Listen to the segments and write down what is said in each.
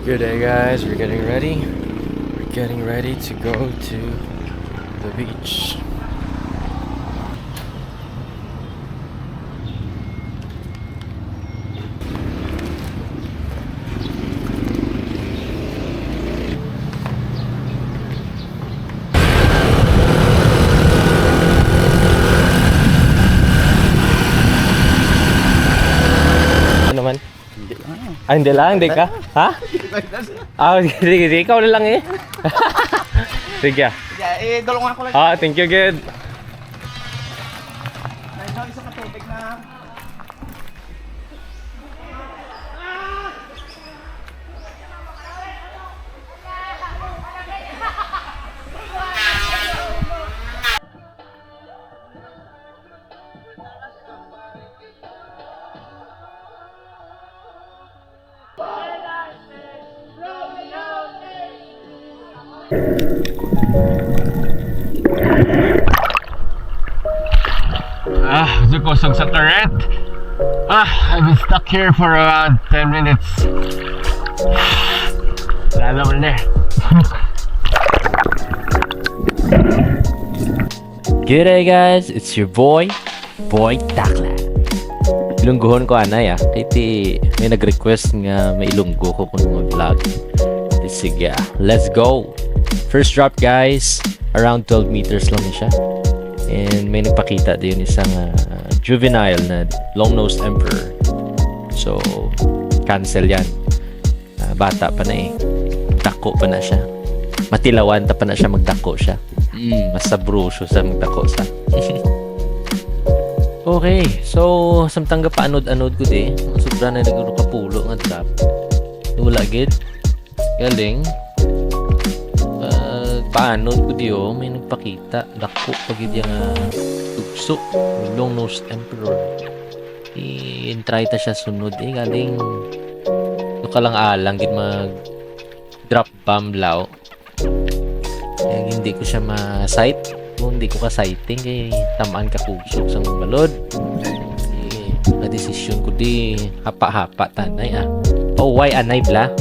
Good day, guys. We're getting ready. We're getting ready to go to the beach. Ano naman? Hindi lang, hindi ka? Ha? Sige, ikaw na lang eh. Sige. Dolongan ko lang. Thank you, good. Isang katubig na. Kusog sa current. I've been stuck here for around 10 minutes. Wala naman na. Good day, guys. It's your boy Takla. Ilungguhon ko anay Iti may nag-request nga may ilunggo ko kung mag-vlog. Sige, let's go. First drop, guys. Around 12 meters lang siya. And may nagpakita din isang juvenile na long-nosed emperor. So, cancel yan. Bata pa na Dako pa na siya. Matilawan pa na siya, magdako siya. Mas sabroso sa magdako sa. Okay, so samtang pa anod-anod ko di. Sobra na naguro kapulo nga drop. Wala gid. Galing. Paanod ko di may nagpakita. Dako pagid yung tugso. Long-nosed emperor. I-try ta siya sunod galing. Ito ka lang alang gid mag drop bomb lao. Kaya hindi ko siya ma-sight. Kung hindi ko ka-sighting kay tamaan ka kusog sa balod. Na-desisyon ko di hapa-hapa tanay why anay bla?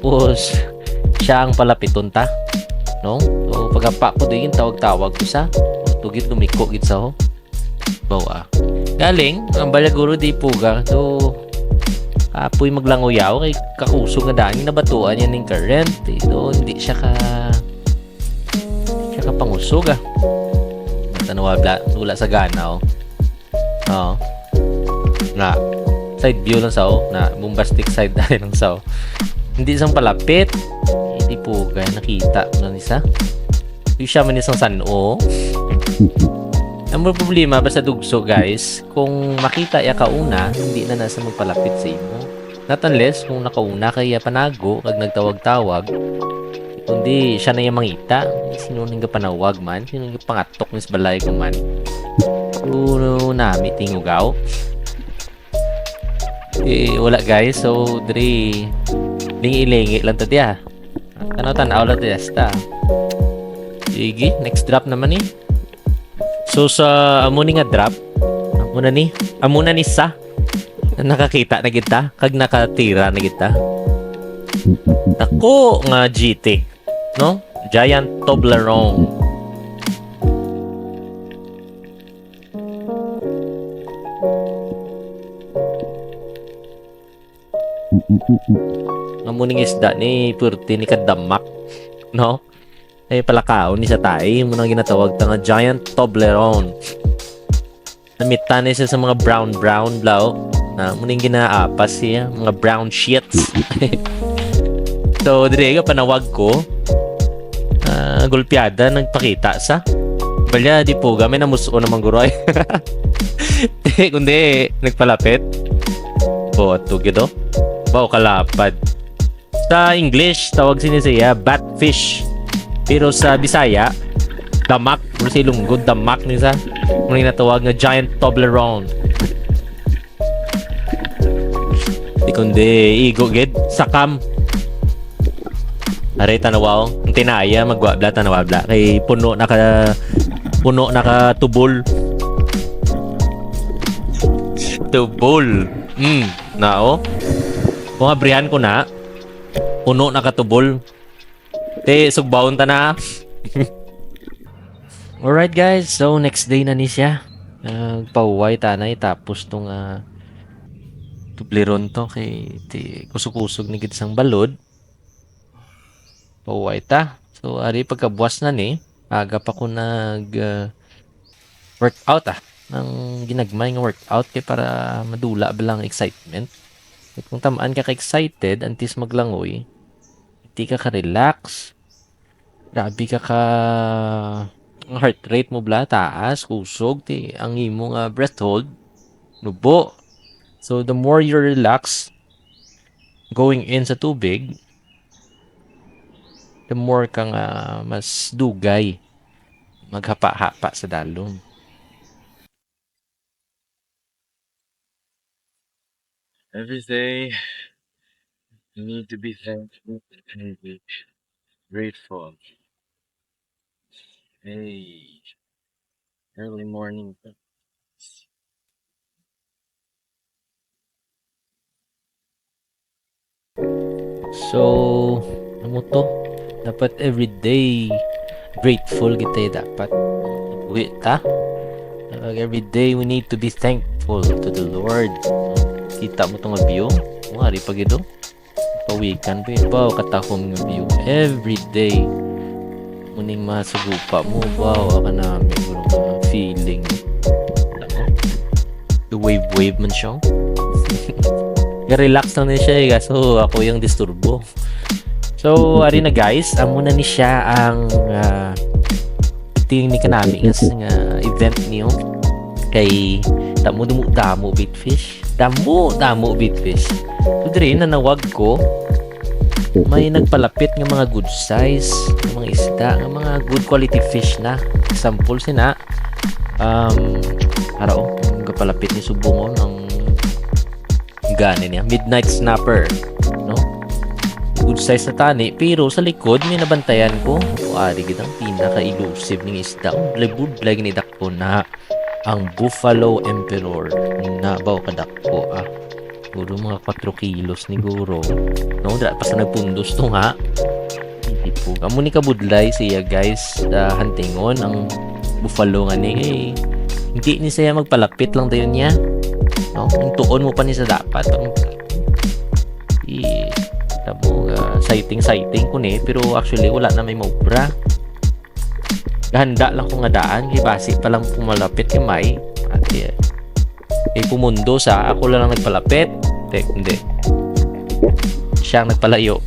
Tapos siya ang palapiton ta. No? So pagapa ko din tawag-tawag ko sa tugit lumiko gid sa bawa. Galing ang balaguro di puga. So apoy maglanguyaw kay kakusog nga daan nabatuan yan ning current. So hindi siya pangusog Tanawabla wala sa gana na side view lang sa na bombastic side dahil lang sa hindi isang palapit. Hindi po gaya nakita na nisa. Yung siya man isang sano. Ang problema basta dugso, guys, kung makita ya kauna, hindi na nasa magpalapit sa imo. Not unless kung nakauna kaya panago kag nagtawag-tawag, kundi siya na yung mangita. Sino nang panawag man, sino nang pangatok nis balay ko man. Uno nami tingugaw. Wala, guys. So dre lingi-lingi lang tadi tanaw lang tadi sige, next drop naman so sa amuni nga drop amuna ni sa nakakita na kita kag nakatira na kita ako nga GT no Giant Toblerone. Ang muning isda ni purti ni kadamak no ay palakaw ni sa tay mo nang ginatawag ta nga Giant Toblerone. Namitan siya sa mga brown blaw na muning ginaapas siya mga brown sheets. So dire ka panawag ko gulpiada nagpakita sa balya di po gamay na muso naman guroy. Kundi nagpalapit to gido bao kalapad. Sa English, tawag siya batfish. Pero sa Bisaya, damak. Pero sa Ilunggod, damak niya sa mga natawag na Giant Toblerone. Di kundi, igo gid sakam. Aray, tanawaw. Ang tinaya, magwabla, tanawabla. Kay puno naka tubol. Tubol. Nao. Kung abrihan ko na, Puno na katubol. Te, sugbawon ta na. Alright guys, so next day na ni siya. Pauway tanay tapos tong tubliron to kay ti kusog-kusog ni gid sang balod. Pauway ta. So ari pagkabuwas na ni, aga pa ko nag workout ng ginagmay nga workout kay para madula bilang excitement. At kung tamaan ka ka-excited antis maglangoy, hindi ka ka-relax. Grabe ka ang heart rate mo bla taas, kusog ti ang imong breath hold nubo. So the more you relax going in sa tubig, the more kang mas dugay maghapa-hapa sa dalom. Every day, you need to be thankful and be grateful. Hey, early morning. So, ano to? Dapat everyday grateful kita dapat. Uwi ta. Everyday we need to be thankful to the Lord. Kita mo tong view? Mari pag ito. Pawikan pa ba katahom nga view everyday. Muning masugupa mo ba ka namin bro feeling. The wave man siya. Relax lang din siya eh, so ako yung disturbo. So, ari na guys, amo na ni siya ang tingin ni kanami nga event niyo kay damo bitfish. Damo bitfish. So, dire nanawag ko may nagpalapit ng mga good size, ng mga isda, ng mga good quality fish na. Example sina araw, nagpalapit ni subungon ng gani niya, midnight snapper, no? Good size na tani, pero sa likod may nabantayan ko. Ari gid ang pinaka-elusive ning isda. Budlay ni dakpo na ang Buffalo Emperor na baw kadakpo Guro mga 4 kilos ni guro. No, dra pa sa nagpundos to nga. Hindi po. Amo ni kabudlay siya guys sa huntingon ang buffalo nga ni hindi ni siya magpalapit lang dayon niya. No, ang tuon mo pa ni sa dapat. Tamo sighting ko ni pero actually wala na may mobra. Gahanda lang ko nga daan kay basi pa lang pumalapit kay may ati pumundo sa ako lang nagpalapit. Hindi. Siya ang nagpalayo.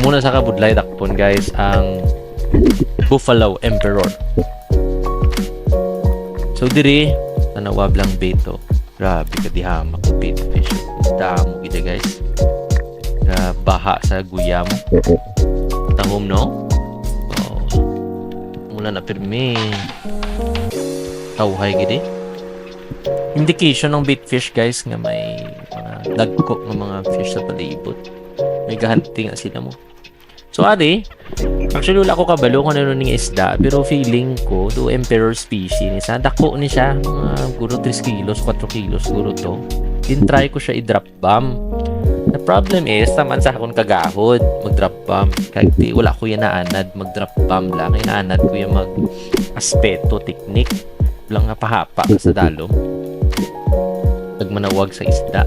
Muna sa kabudlay dakpon guys ang Buffalo Emperor. So diri nanawab lang beto. Grabe ka di hamak ng bait fish. Damo gida guys. Baha sa guya mo. Tahom no? Oh. Mula na pirmi. Tawhay gidi. Indication ng bait fish guys nga may mga dagko ng mga fish sa palibot. May gahanting nga sila mo. So ade, actually wala ko kabalo kung ano ning isda, pero feeling ko do emperor species ni sa dako ni siya, guro 3 kilos, 4 kilos guro to. Din try ko siya i-drop bomb. The problem is taman sa akong kagahod mag-drop bomb. Kaya wala ko yan naanad mag-drop bomb lang. Kaya naanad ko yung mag-aspeto technique. Lang nga pahapa ka sa dalom. Nagmanawag sa isda.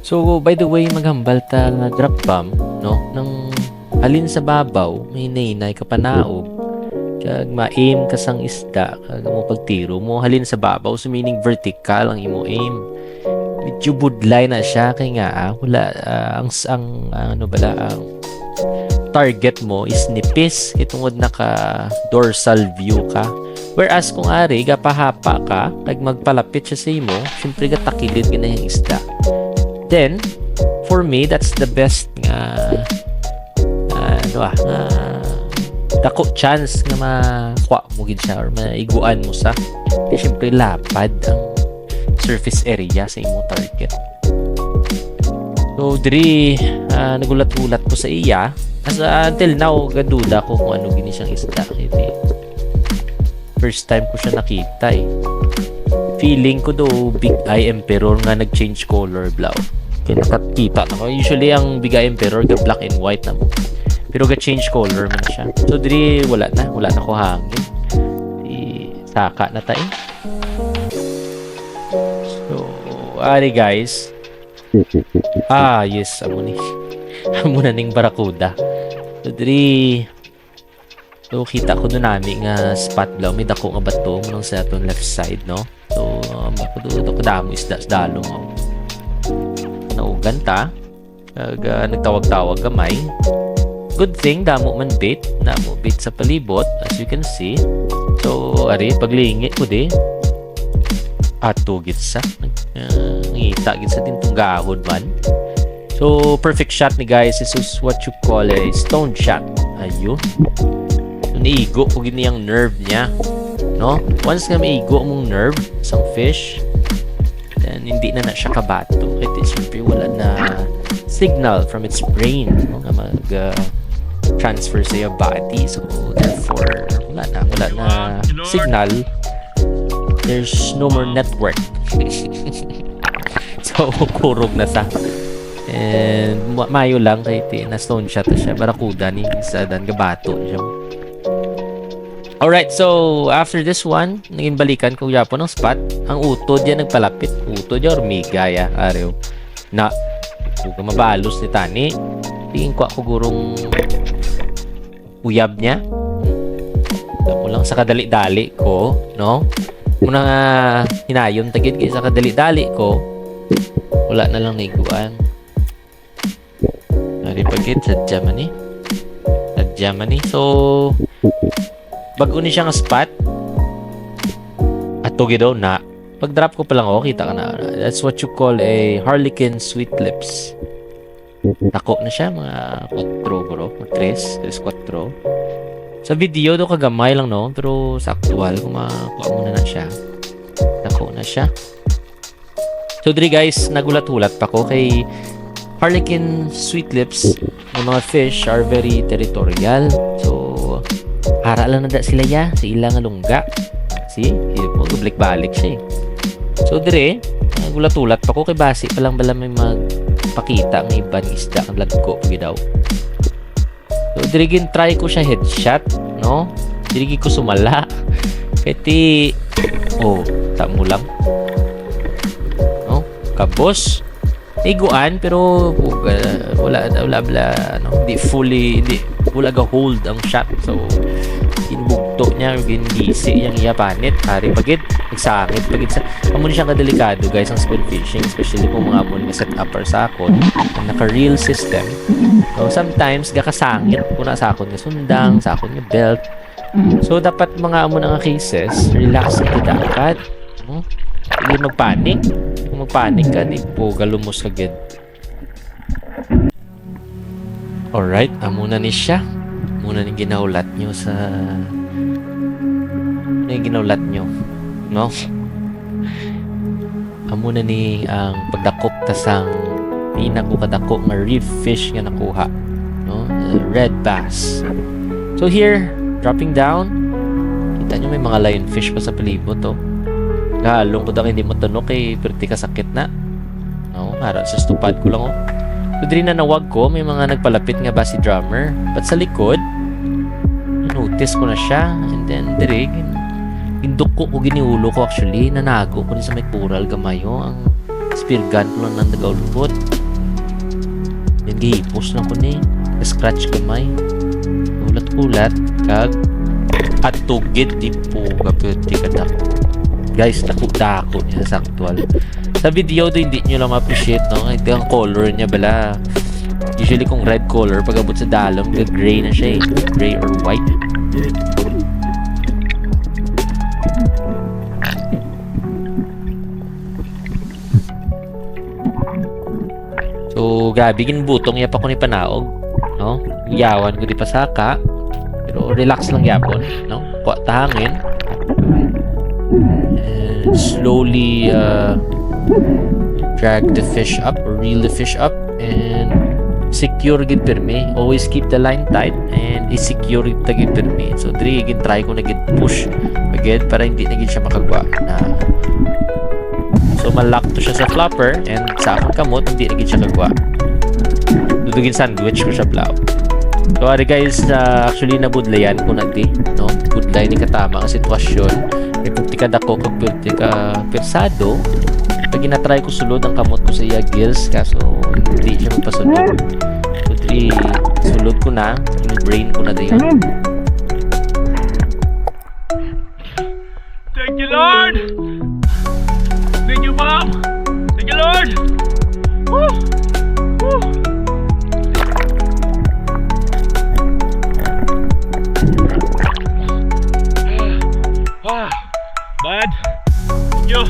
So by the way, maghambal ta nga drop bomb, no? Nang halin sa babaw, may nainay ka panaog. Kag ma-aim ka sang isda, kag mo pagtiro mo halin sa babaw, so meaning vertical ang imo aim. Medyo budlay na siya kay nga wala ang ano bala ang target mo is nipis itungod naka dorsal view ka. Whereas kung ari gapahapa ka kag magpalapit siya sa imo, syempre gatakilid gina yung isda. Then for me that's the best nga dako chance nga makuha mo gid siya or maiguan mo sa kaya syempre lapad ang surface area sa imong target. So diri nagulat-ulat ko sa iya as until now gaduda ko kung ano gini siyang isda kay first time ko siya nakita feeling ko do big eye emperor nga nag-change color blaw Nakakita na ko. Usually ang Biga Emperor ga black and white na mo. Pero ga change color man siya. So diri wala na ko hangin. Saka na tayo. So, ari guys. Yes, amo ni. Amo na ning Barracuda. So diri kita ko doon namin nga spot lang. May dako nga bato mo sa atong left side, no? So, ako damo isda sa dalong. Naugan ta. Nagtawag-tawag gamay. Good thing, damo man bait. Damo bait sa palibot, as you can see. So, ari, paglingi ko di. Ato gitsa. Ngita gitsa tintong gahod man. So, perfect shot ni guys. This is what you call a stone shot. Ayun. Niigo ko gini ang nerve niya, no? Once nga maigo mong nerve isang fish, then hindi na siya kabato. Kasi siyempre wala na signal from its brain, no? Na mag-transfer sa your body. So, therefore, wala na signal. There's no more network. So, kurog na sa. And, mayo lang kay na stone shot na siya. Barracuda ni sa dan gabato siya. Alright, so after this one, naging balikan ko yapon ng spot. Ang utod yan nagpalapit. Utod yan, hormiga ya, araw. Na, huwag mabalos ni Tani. Tingin ko ako gurong uyab niya. Alam mo lang, sa kadali-dali ko, no? Muna nga hinayon tagid kaya sa kadali-dali ko, wala na lang naiguan. Naripagit, sadya man eh. Sadya man eh. So, bago ni siya nga spot at tugi daw na pag drop ko pa lang kita ka na, that's what you call a harlequin sweet lips. Nako na siya mga 4 bro, 3, 4 sa video do kagamay lang no, pero sa actual kung makuha mo na siya, nako na siya. So diri guys, nagulat-hulat pa ko kay harlequin sweet lips. Yung mga fish are very territorial, so para lang na sila ya sa ilang lungga. See? Mo balik-balik siya. So dire, gulat-ulat pa ko kay basi pa lang bala may magpakita ng ibang isda ang lagko pag daw. So dire gin try ko siya headshot, no? Dire ko sumala. Kati tamo lang. No? Kabos. Iguan pero wala no, hindi wala ga hold ang shot. So ginbugto niya or ginhisi yang iyapanit hari pagid nagsangit pagid sa amo ni siya kadelikado guys ang spoon fishing, especially kung mga amon nga set up sa akon ang naka reel system. So sometimes gakasangit kung nasa akon nga sundang sa akon nga belt. So dapat mga amon nga cases relax ang dapat, no? Hindi magpanik. Kung magpanik ka, di po galumos agad. Alright, muna ni siya. Muna ni ginaulat nyo sa... Ano yung ginaulat nyo? No? Muna ni ang pagdakop tasang pinakukadakop na reef fish nga nakuha. No? Red bass. So here, dropping down, kita nyo may mga lionfish pa sa palibot to. Galong ko daw hindi mo tunok kay perti kasakit na. No, para sa stupad ko lang So diri na nawag ko, may mga nagpalapit nga ba si drummer. But sa likod, notice ko na siya. And then diri gindukko ko giniulo ko actually, nanago ko ni sa may coral gamayo ang spear gun ko lang nang nagaulupot. Then gihipos lang ko ni, scratch gamay. Ulat-ulat kag at tugid di po kapiti kadak. Guys, takot niya sa actual. Sa video do hindi nyo lang ma-appreciate, no? Ito ang color niya bala. Usually kung red color, pag abot sa dalom, gray na siya eh. Gray or white. So, gabi, ginbutong niya pa ko ni panaog. No? Iyawan ko di pasaka. Pero relax lang yapon, no? Kuha tahangin. And slowly drag the fish up or reel the fish up and secure gid pirmi. Always keep the line tight and i-secure gid tagid pirmi. So diri gid try ko na gid push agad para hindi na gid siya makagwa na So malak to siya sa flopper and sa akong kamot hindi na gid siya kagwa. Dudugin sandwich ko siya blaw. So ari guys, actually nabudlayan ko na di, no? Budlay ni katama ang sitwasyon. May pagtikad ako kag persado. Pag ginatry ko sulod ang kamot ko sa iya gills kaso hindi siya magpasulod. So sulod ko na, yung brain ko na dayon. Thank you, Lord! Thank you, Mom! Thank you, Lord! Woo! Woo! Bad. Yo.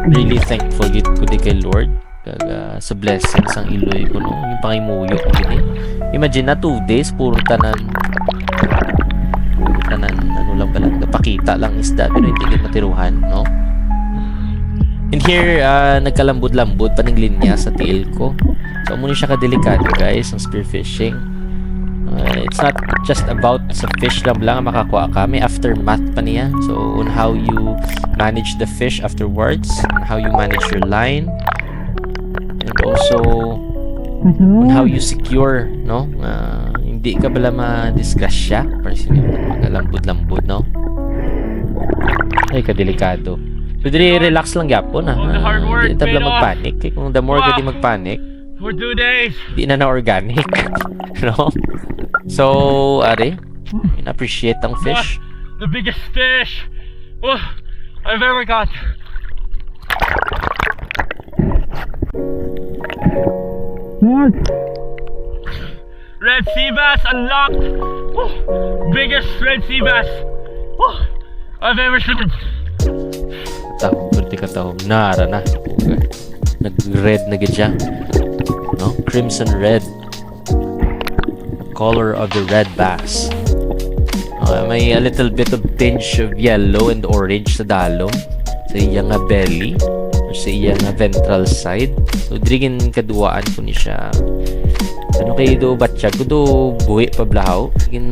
And really thankful gid ko di kay Lord kag sa blessings ang iloy ko no, yung pangimuyo ko gini. Imagine na 2 days puro tanan ano lang pala, napakita lang isda pero hindi gid matiruhan, no? And here, nagkalambod-lambod pa ng linya sa tiil ko. So, muna siya kadelikado guys, ang spearfishing. It's not just about sa fish lang ang makakuha ka. May aftermath pa niya. So, on how you manage the fish afterwards, on how you manage your line, and also on how you secure, no? Hindi ka bala ma-disgrasya. Para magalambod-lambod, no? Ay, kadelikado. So, relax lang yapon, ha? Hindi tabla magpanik. Kung the more ka di magpanik, For 2 days. di na organic. No? So, are, appreciate ang fish. The biggest fish I've ever got. What? Red sea bass unlocked. Biggest red sea bass I've ever seen. Tahong, berti ka tahong. Nara na. Okay. Nag-red na gid siya. No? Crimson red. Color of the red bass. May a little bit of tinge of yellow and orange sa dalom. Sa iyang belly. Or sa iyang ventral side. So, drigin kaduaan ko ni siya. Ano kayo do batsyag ko do buhi pablahaw.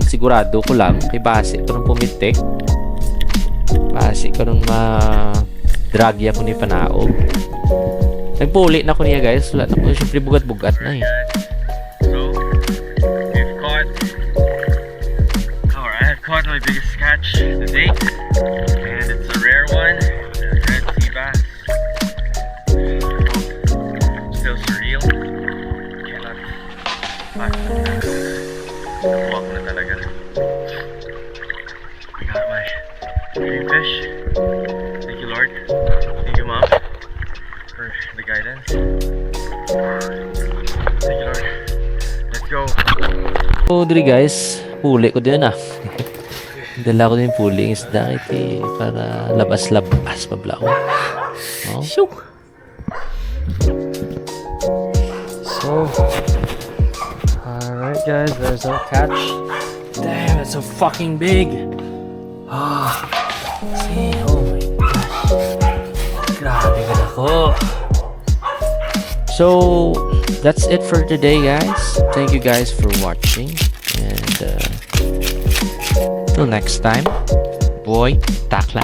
Sigurado ko lang. Kay base ito nung pumitik. Base ko nung dragya ko ni panaog. Nagpuli na ko niya guys. Wala na ko. Siyempre bugat-bugat na eh. So, we've caught, I have caught my biggest catch to date, and it's a rare one, a red sea bass. Still surreal. Cannot walk na talaga. I got my dream fish. Thank you, Lord. Thank you, Mom, for the guidance. Thank you, Lord. Let's go. So, diri guys, puli ko din na. Dala ko din puling isda para labas-labas pablaw. No? So, alright guys, there's our catch. Damn, it's so fucking big. See, oh my gosh. Grabe ka ako. So, that's it for today guys. Thank you guys for watching. And till next time, boy Takla.